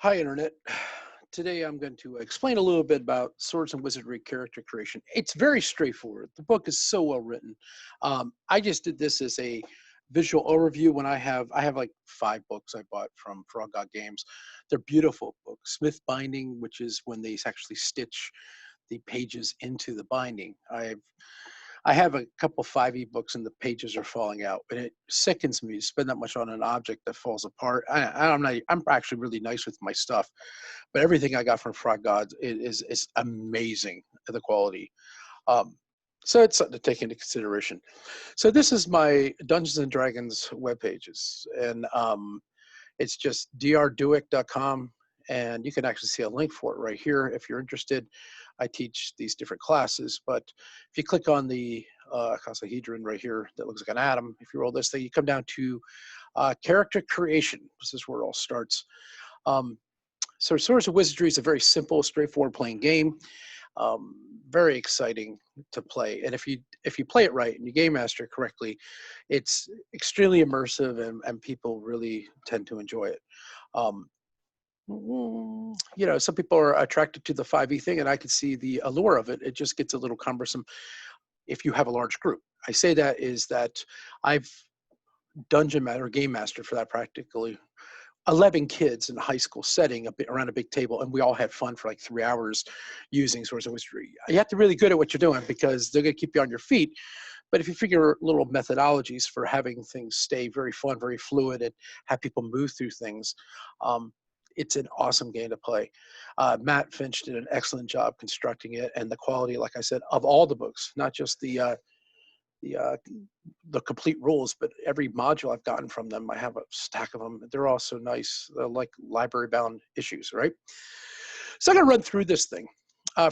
Hi, Internet. Today I'm going to explain a little bit about Swords and Wizardry character creation. It's very straightforward. The book is so well written. I just did this as a visual overview. When I have like 5 books I bought from Frog God Games. They're beautiful books. Smith binding, which is when they actually stitch the pages into the binding. I have a couple 5e books and the pages are falling out, and it sickens me to spend that much on an object that falls apart. I'm actually really nice with my stuff, but everything I got from Frog Gods is amazing, the quality. Um, so it's something to take into consideration. So this is my Dungeons and Dragons web pages, and it's just drduick.com, and you can actually see a link for it right here if you're interested. I teach these different classes, but if you click on the icosahedron right here that looks like an atom, if you roll this thing, you come down to character creation. This is where it all starts. Um, so Swords of Wizardry is a very simple, straightforward playing game. Very exciting to play, and if you play it right and you game master it correctly, it's extremely immersive, and people really tend to enjoy it. Um, some people are attracted to the 5e thing, and I can see the allure of it. It just gets a little cumbersome if you have a large group. I say that is that I've dungeon master, game master for that practically 11 kids in a high school setting around a big table, and we all had fun for like 3 hours using Swords of Wizardry. You have to be really good at what you're doing because they're going to keep you on your feet. But if you figure little methodologies for having things stay very fun, very fluid, and have people move through things, um, it's an awesome game to play. Matt Finch did an excellent job constructing it, and the quality, like I said, of all the books, not just the uh, the complete rules, but every module I've gotten from them, I have a stack of them. They're all so nice. They're like library-bound issues, right? So I'm going to run through this thing.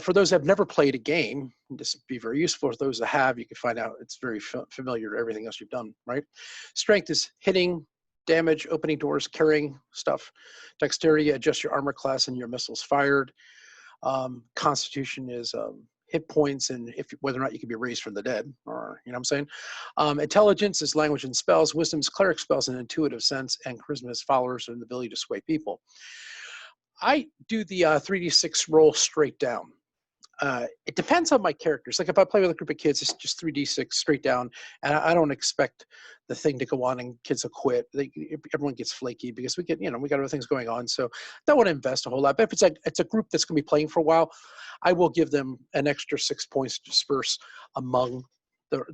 For those that have never played a game, this would be very useful. For those that have, you can find out it's very familiar to everything else you've done, right? Strength is hitting, damage, opening doors, carrying stuff. Dexterity, adjust your armor class and your missiles fired. Constitution is hit points and whether or not you can be raised from the dead, or you know what I'm saying. Intelligence is language and spells. Wisdom is cleric spells in an intuitive sense, and charisma is followers and the ability to sway people. I do the 3d6 roll straight down. It depends on my characters. Like if I play with a group of kids, it's just 3d6 straight down, and I don't expect the thing to go on and kids will quit. Everyone gets flaky because we got other things going on. So I don't want to invest a whole lot. But if it's a group that's going to be playing for a while, I will give them an extra 6 points to disperse among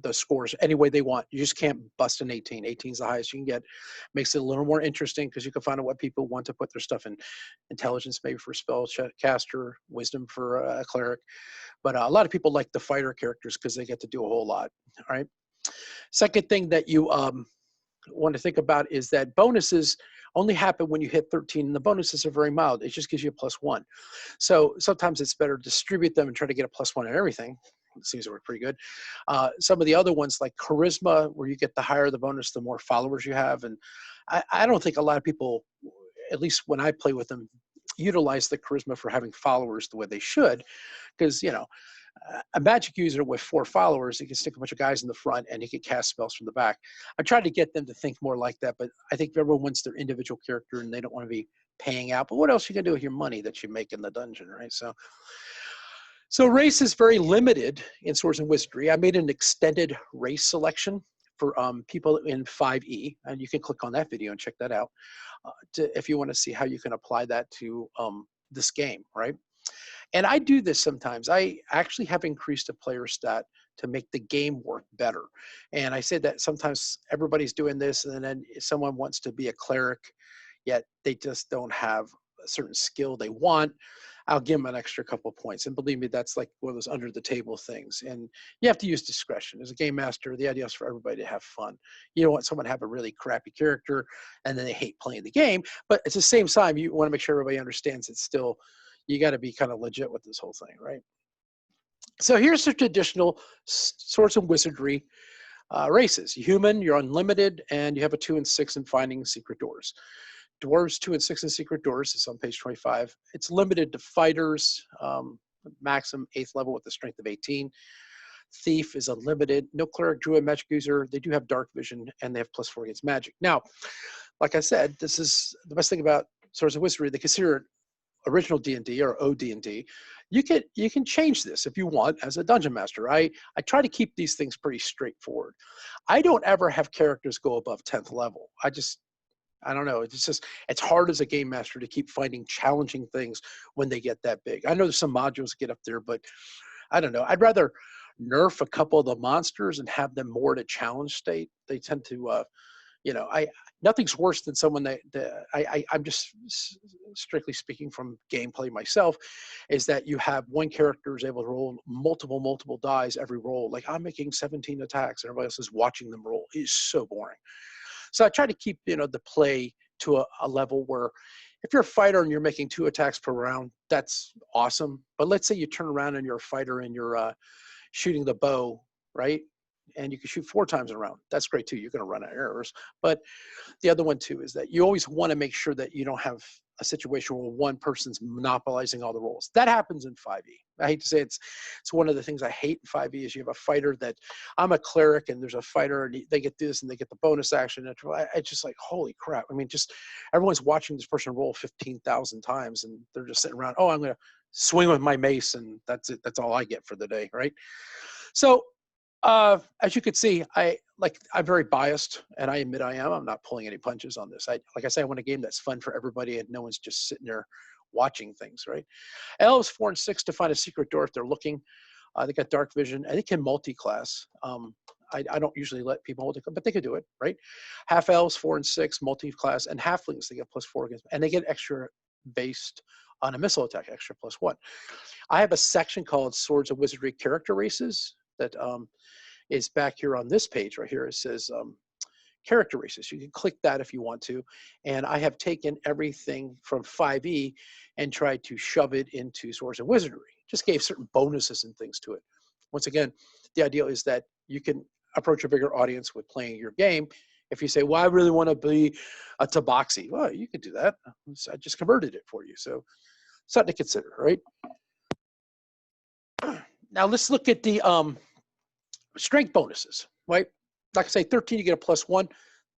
the scores any way they want. You just can't bust an 18. 18 is the highest you can get. Makes it a little more interesting because you can find out what people want to put their stuff in. Intelligence maybe for spell caster, wisdom for a cleric. But a lot of people like the fighter characters because they get to do a whole lot. All right. Second thing that you want to think about is that bonuses only happen when you hit 13, and the bonuses are very mild. It just gives you a +1. So sometimes it's better to distribute them and try to get a +1 in everything. It seems to work pretty good. Some of the other ones like charisma, where you get the higher the bonus, the more followers you have. And I don't think a lot of people, at least when I play with them, utilize the charisma for having followers the way they should, because a magic user with 4 followers, he can stick a bunch of guys in the front and he can cast spells from the back. I try to get them to think more like that, but I think everyone wants their individual character and they don't want to be paying out. But what else are you gonna do with your money that you make in the dungeon, right? So race is very limited in Swords and Wizardry. I made an extended race selection for people in 5e, and you can click on that video and check that out if you want to see how you can apply that to this game, right? And I do this sometimes. I actually have increased a player stat to make the game work better. And I said that sometimes everybody's doing this, and then if someone wants to be a cleric, yet they just don't have a certain skill they want, I'll give them an extra couple points. And believe me, that's like one of those under the table things. And you have to use discretion. As a game master, the idea is for everybody to have fun. You don't want someone to have a really crappy character and then they hate playing the game. But at the same time, you want to make sure everybody understands it's still, you got to be kind of legit with this whole thing, right? So here's the traditional Swords and Wizardry races. Human, you're unlimited, and you have a 2 and 6 in finding secret doors. Dwarves 2 and 6 in secret doors is on page 25. It's limited to fighters, maximum 8th level with a strength of 18. Thief is unlimited. No cleric, druid, magic user. They do have dark vision, and they have +4 against magic. Now, like I said, this is the best thing about Swords of Wizardry, they consider it original D&D or OD&D. You can change this if you want as a dungeon master. I try to keep these things pretty straightforward. I don't ever have characters go above 10th level. I don't know. It's hard as a game master to keep finding challenging things when they get that big. I know there's some modules get up there, but I don't know. I'd rather nerf a couple of the monsters and have them more at a challenge state. They tend to, nothing's worse than someone I'm just strictly speaking from gameplay myself, is that you have one character is able to roll multiple dice every roll. Like I'm making 17 attacks and everybody else is watching them roll. It's so boring. So I try to keep, the play to a level where if you're a fighter and you're making 2 attacks per round, that's awesome. But let's say you turn around and you're a fighter and you're shooting the bow, right? And you can shoot 4 times in a round. That's great too. You're going to run out of errors. But the other one too is that you always want to make sure that you don't have a situation where one person's monopolizing all the roles. That happens in 5e. I hate to say it's one of the things I hate in 5e is you have a fighter that I'm a cleric and there's a fighter and they get this and they get the bonus action. It's just like, holy crap. I mean, just everyone's watching this person roll 15,000 times and they're just sitting around, oh, I'm going to swing with my mace and that's it. That's all I get for the day, right? So as you can see, I'm very biased, and I admit I am. I'm not pulling any punches on this. Like I say, I want a game that's fun for everybody, and no one's just sitting there watching things, right? Elves 4 and 6 to find a secret door if they're looking. They got dark vision, and they can multi-class. I don't usually let people multi-class, but they could do it, right? Half elves 4 and 6 multi-class, and halflings they get +4 against, and they get extra based on a missile attack, extra +1. I have a section called Swords of Wizardry character races that is back here on this page right here. It says character races. You can click that if you want to. And I have taken everything from 5e and tried to shove it into Swords of Wizardry. Just gave certain bonuses and things to it. Once again, the idea is that you can approach a bigger audience with playing your game. If you say, well, I really want to be a Tabaxi, well, you could do that. I just converted it for you. So something to consider, right? Now let's look at the strength bonuses, right? Like I say, 13, you get a +1.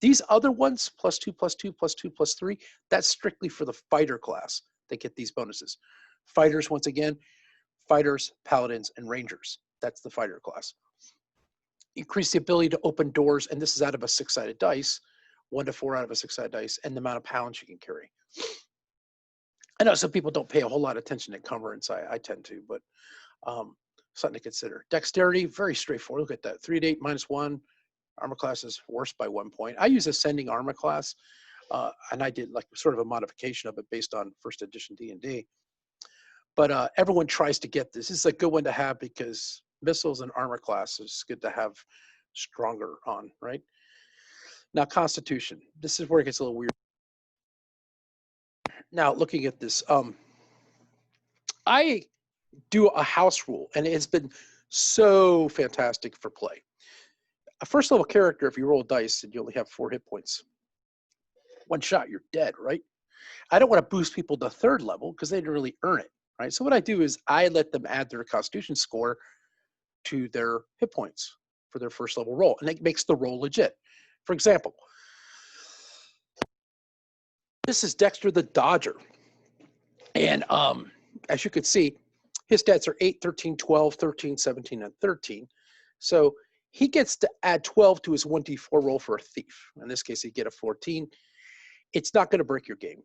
These other ones, +2, +2, +2, +3, that's strictly for the fighter class. They get these bonuses. Fighters, once again, fighters, paladins, and rangers. That's the fighter class. Increase the ability to open doors, and this is out of a 6-sided dice, 1 to 4 out of a 6-sided dice, and the amount of pounds you can carry. I know some people don't pay a whole lot of attention to encumbrance. I tend to, but something to consider. Dexterity, very straightforward. Look at that. 3 to 8 -1. Armor class is worse by 1 point. I use ascending armor class, and I did like sort of a modification of it based on first edition D&D. But everyone tries to get this. This is a good one to have because missiles and armor class is good to have stronger on, right? Now, Constitution. This is where it gets a little weird. Now, looking at this, I do a house rule, and it's been so fantastic for play. A first level character, if you roll dice and you only have 4 hit points, 1 shot, you're dead, right? I don't want to boost people to 3rd level because they didn't really earn it, right? So what I do is I let them add their Constitution score to their hit points for their first level roll, and it makes the roll legit. For example, this is Dexter the Dodger, and as you can see, his stats are 8, 13, 12, 13, 17, and 13. So he gets to add 12 to his 1d4 roll for a thief. In this case, he'd get a 14. It's not going to break your game.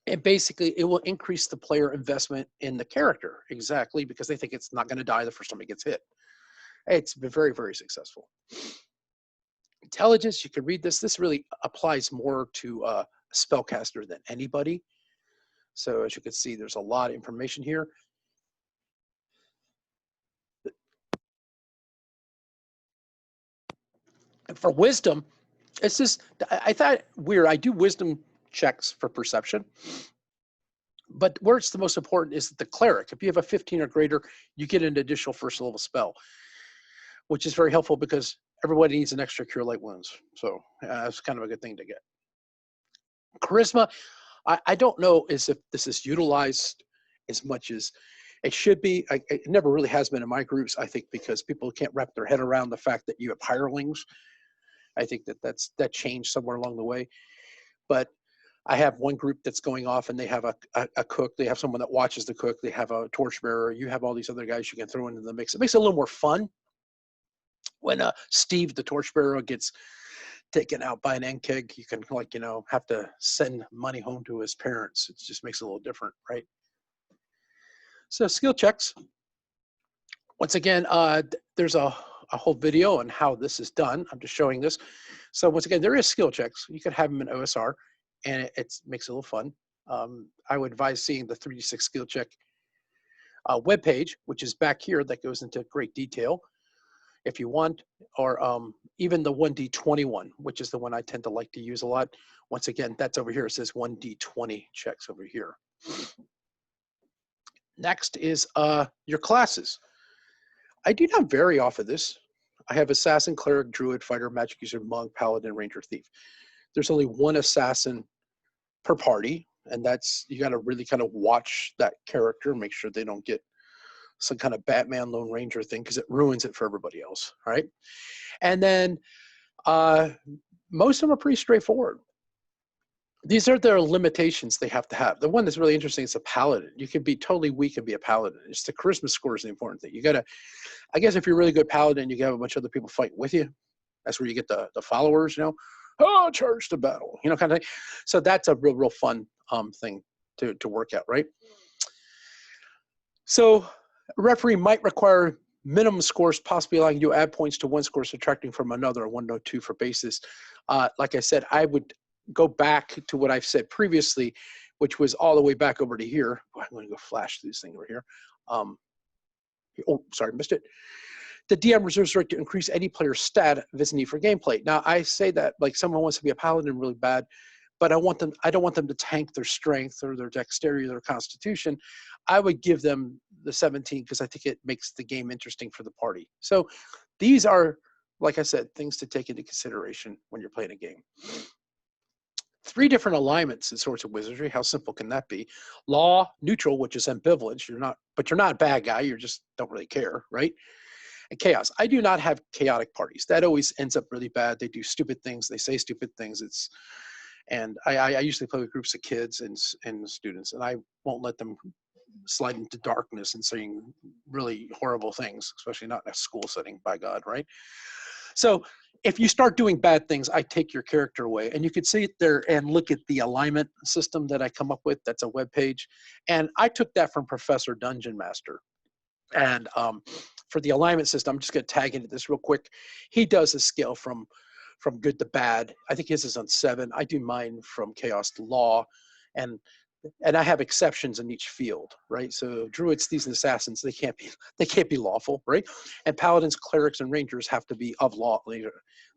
And basically, it will increase the player investment in the character, exactly, because they think it's not going to die the first time he gets hit. It's been very, very successful. Intelligence, you can read this. This really applies more to a spellcaster than anybody. So as you can see, there's a lot of information here. And for wisdom, it's just, I thought weird. I do wisdom checks for perception, but where it's the most important is the cleric. If you have a 15 or greater, you get an additional first level spell, which is very helpful because everybody needs an extra cure light wounds. So it's kind of a good thing to get. Charisma, I don't know if this is utilized as much as it should be. It never really has been in my groups, I think, because people can't wrap their head around the fact that you have hirelings. I think that changed somewhere along the way. But I have one group that's going off and they have a cook. They have someone that watches the cook. They have a torchbearer. You have all these other guys you can throw into the mix. It makes it a little more fun when Steve, the torchbearer, gets taken out by an NKEG. You can, like, have to send money home to his parents. It just makes it a little different, right? So skill checks. Once again, there's a whole video on how this is done. I'm just showing this. So once again, there is skill checks. You can have them in OSR, and it makes it a little fun. I would advise seeing the 3D6 skill check webpage, which is back here, that goes into great detail if you want, or even the 1D21, which is the one I tend to like to use a lot. Once again, that's over here. It says 1D20 checks over here. Next is your classes. I do not vary off of this. I have Assassin, Cleric, Druid, Fighter, Magic User, Monk, Paladin, Ranger, Thief. There's only one Assassin per party, and that's, you got to really kind of watch that character, make sure they don't get some kind of Batman Lone Ranger thing, because it ruins it for everybody else, right? And then most of them are pretty straightforward. These are their limitations they have to have. The one that's really interesting is a Paladin. You can be totally weak and be a Paladin. It's the charisma score is the important thing. You got to, I guess if you're a really good Paladin, you can have a bunch of other people fight with you. That's where you get the followers, oh, charge to battle, kind of thing. So that's a real fun thing to work out, right? So a referee might require minimum scores, possibly allowing you to add points to one score, subtracting from another, 1 to 2 for bases. Like I said, I would go back to what I've said previously, which was all the way back over to here. I'm going to go flash this thing over here. Oh, sorry, missed it. The DM reserves the right to increase any player's stat if it's a need for gameplay. Now, I say that like someone wants to be a paladin really bad, but I don't want them to tank their strength or their dexterity or their constitution. I would give them the 17 because I think it makes the game interesting for the party. So these are, like I said, things to take into consideration when you're playing a game. 3 different alignments in Swords of Wizardry. How simple can that be? Law, neutral, which is ambivalence. You're not a bad guy. You just don't really care, right? And chaos. I do not have chaotic parties. That always ends up really bad. They do stupid things. They say stupid things. And I usually play with groups of kids and students, and I won't let them slide into darkness and saying really horrible things, especially not in a school setting, by God, right? So if you start doing bad things, I take your character away. And you can see it there and look at the alignment system that I come up with. That's a web page. And I took that from Professor Dungeon Master. And for the alignment system, I'm just going to tag into this real quick. He does a scale from good to bad. I think his is on 7. I do mine from chaos to law. And I have exceptions in each field, right? So druids, thieves, and assassins, they can't be lawful, right? And paladins, clerics, and rangers have to be of law.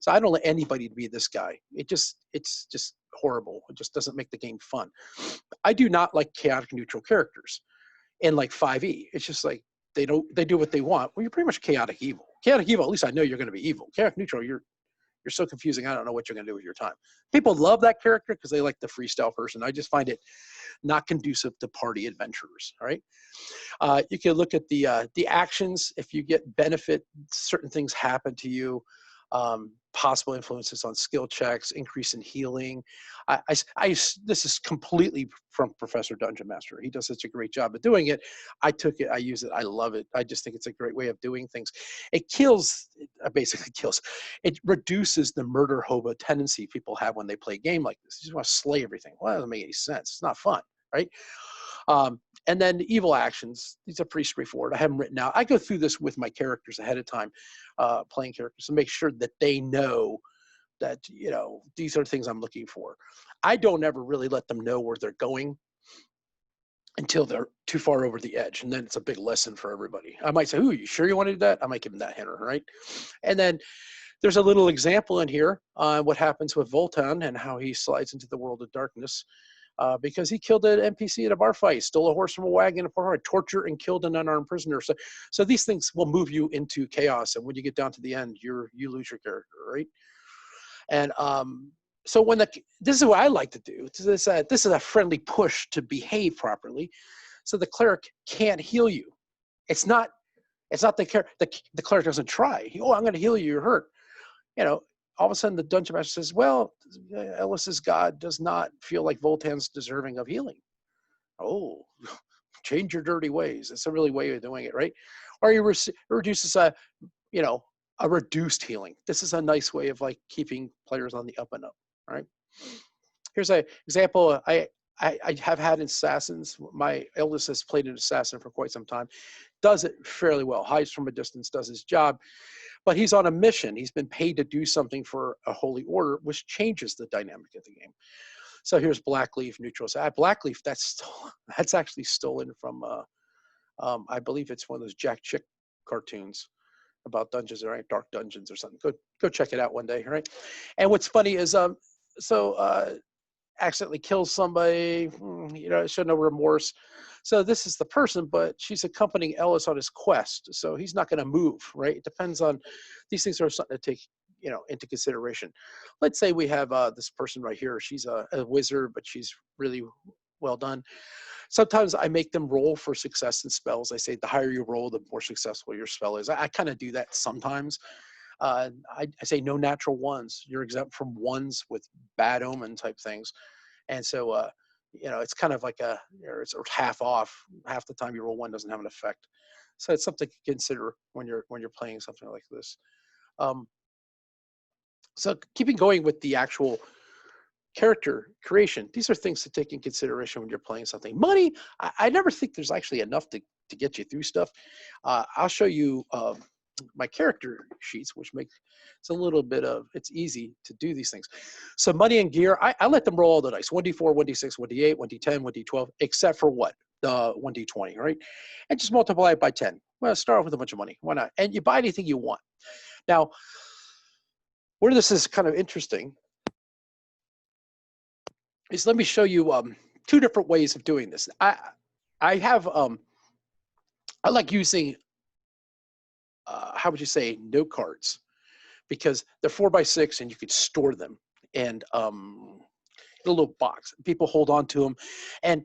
So I don't let anybody be this guy. It's just horrible. It just doesn't make the game fun. I do not like chaotic neutral characters in like 5e. It's just like they do what they want. Well, you're pretty much chaotic evil. Chaotic evil, at least I know you're going to be evil. Chaotic neutral, you're so confusing. I don't know what you're going to do with your time. People love that character because they like the freestyle person. I just find it not conducive to party adventurers. All right. You can look at the actions. If you get benefit, certain things happen to you. Possible influences on skill checks, increase in healing. This is completely from Professor Dungeon Master. He does such a great job of doing it. I took it, I use it, I love it. I just think it's a great way of doing things. It basically kills. It reduces the murder hobo tendency people have when they play a game like this. You just want to slay everything. Well, that doesn't make any sense. It's not fun, right? And then evil actions, these are pretty straightforward. I have them written out. I go through this with my characters ahead of time, playing characters, to make sure that they know that, these are things I'm looking for. I don't ever really let them know where they're going until they're too far over the edge. And then it's a big lesson for everybody. I might say, ooh, you sure you want to do that? I might give them that hint, right? And then there's a little example in here on what happens with Voltan and how he slides into the world of darkness. Because he killed an NPC at a bar fight, stole a horse from a wagon, tortured and killed an unarmed prisoner. So these things will move you into chaos, and when you get down to the end, you lose your character, right? And so this is what I like to do. This is a friendly push to behave properly, so the cleric can't heal you. It's not the cleric doesn't try. I'm going to heal you. You're hurt. all of a sudden the dungeon master says, well, Ellis's god does not feel like Voltan's deserving of healing. Oh, change your dirty ways. It's a really way of doing it, right? Or he reduces a, you know, a reduced healing. This is a nice way of like keeping players on the up and up, right? Here's an example. I have had assassins. My eldest has played an assassin for quite some time. Does it fairly well. Hides from a distance, does his job. But he's on a mission. He's been paid to do something for a holy order, which changes the dynamic of the game. So here's Blackleaf, neutral. Blackleaf, that's actually stolen from, I believe it's one of those Jack Chick cartoons about dungeons, right? Dark Dungeons or something. Go check it out one day, right? And what's funny is, accidentally kills somebody, you know, show no remorse. So this is the person, but she's accompanying Ellis on his quest. So he's not going to move, right? It depends on, these things are something to take, you know, into consideration. Let's say we have this person right here. She's a wizard, but she's really well done. Sometimes I make them roll for success in spells. I say the higher you roll, the more successful your spell is. I kind of do that sometimes. I say no natural ones. You're exempt from ones with bad omen type things. And so, you know, it's kind of like it's half off. Half the time you roll one doesn't have an effect. So it's something to consider when you're playing something like this. So keeping going with the actual character creation, these are things to take in consideration when you're playing something. Money, I never think there's actually enough to get you through stuff. I'll show you my character sheets, which make it's a little bit of, it's easy to do these things. So money and gear, I let them roll all the dice, 1d4, 1d6, 1d8, 1d10, 1d12, except for what? The 1d20, right? And just multiply it by 10. Well, start off with a bunch of money. Why not? And you buy anything you want. Now, where this is kind of interesting is, let me show you two different ways of doing this. I like using, how would you say, note cards, because they're 4x6 and you could store them, and in a little box. People hold on to them, and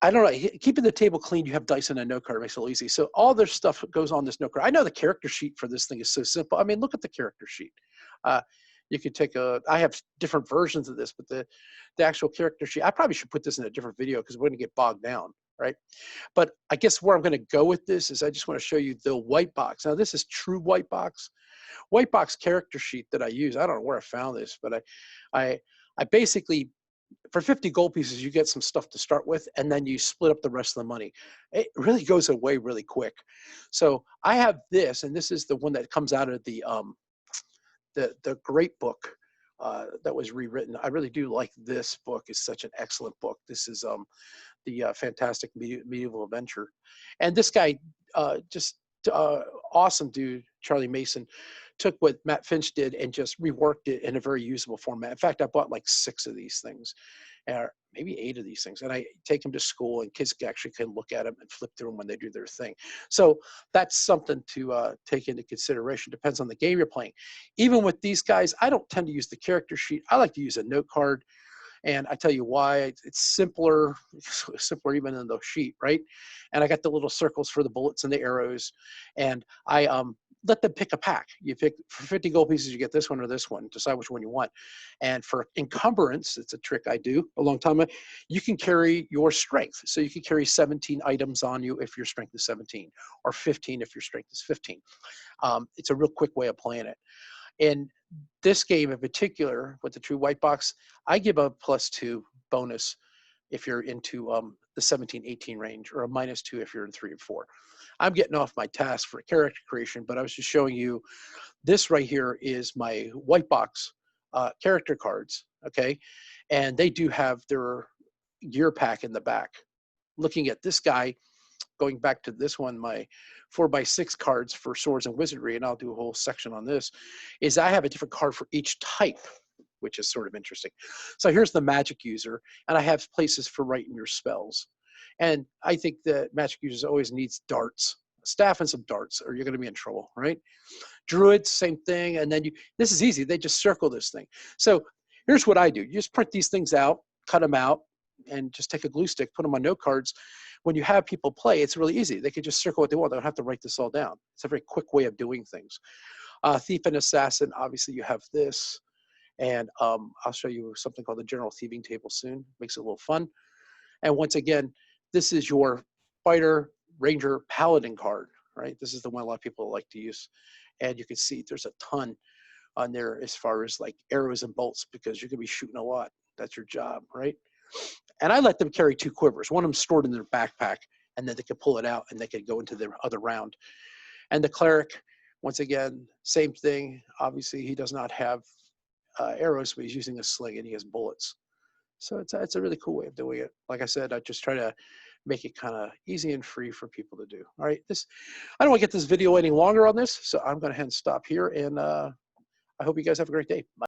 I don't know, keeping the table clean, you have dice and a note card, makes it a little easy. So all their stuff goes on this note card. I know the character sheet for this thing is so simple. I mean, look at the character sheet. You could take I have different versions of this, but the actual character sheet, I probably should put this in a different video because we're going to get bogged down, right? But I guess where I'm going to go with this is I just want to show you the white box. Now, this is true white box. White box character sheet that I use. I don't know where I found this, but I basically, for 50 gold pieces, you get some stuff to start with, and then you split up the rest of the money. It really goes away really quick. So I have this, and this is the one that comes out of the great book that was rewritten. I really do like this book. It's such an excellent book. This is the Fantastic Medieval Adventure. And this guy, just awesome dude, Charlie Mason, took what Matt Finch did and just reworked it in a very usable format. In fact, I bought like 6 of these things, or maybe 8 of these things, and I take them to school, and kids actually can look at them and flip through them when they do their thing. So that's something to take into consideration. Depends on the game you're playing. Even with these guys, I don't tend to use the character sheet. I like to use a note card. And I tell you why. It's simpler even than the sheet, right? And I got the little circles for the bullets and the arrows. And I let them pick a pack. You pick, for 50 gold pieces, you get this one or this one. Decide which one you want. And for encumbrance, it's a trick I do a long time ago, you can carry your strength. So you can carry 17 items on you if your strength is 17, or 15 if your strength is 15. It's a real quick way of playing it. In this game in particular, with the true white box, I give a +2 bonus if you're into the 17-18 range, or a -2 if you're in 3 and 4. I'm getting off my task for character creation, but I was just showing you this right here is my white box character cards, okay? And they do have their gear pack in the back. Looking at this guy, going back to this one, my 4x6 cards for Swords and Wizardry, and I'll do a whole section on this, is I have a different card for each type, which is sort of interesting. So here's the magic user, and I have places for writing your spells. And I think that magic users always needs darts, staff and some darts, or you're going to be in trouble, right? Druids, same thing. And then this is easy. They just circle this thing. So here's what I do. You just print these things out, cut them out, and just take a glue stick, put them on note cards. When you have people play, it's really easy. They can just circle what they want. They don't have to write this all down. It's a very quick way of doing things. Thief and assassin, obviously you have this. And I'll show you something called the general thieving table soon. Makes it a little fun. And once again, this is your fighter, ranger, paladin card, right? This is the one a lot of people like to use. And you can see there's a ton on there as far as like arrows and bolts, because you're gonna be shooting a lot. That's your job, right? And I let them carry 2 quivers. One of them stored in their backpack, and then they could pull it out and they could go into their other round. And the cleric, once again, same thing. Obviously, he does not have arrows, but he's using a sling and he has bullets. So it's a really cool way of doing it. Like I said, I just try to make it kind of easy and free for people to do. All right, I don't want to get this video any longer on this, so I'm going to stop here, and I hope you guys have a great day. Bye.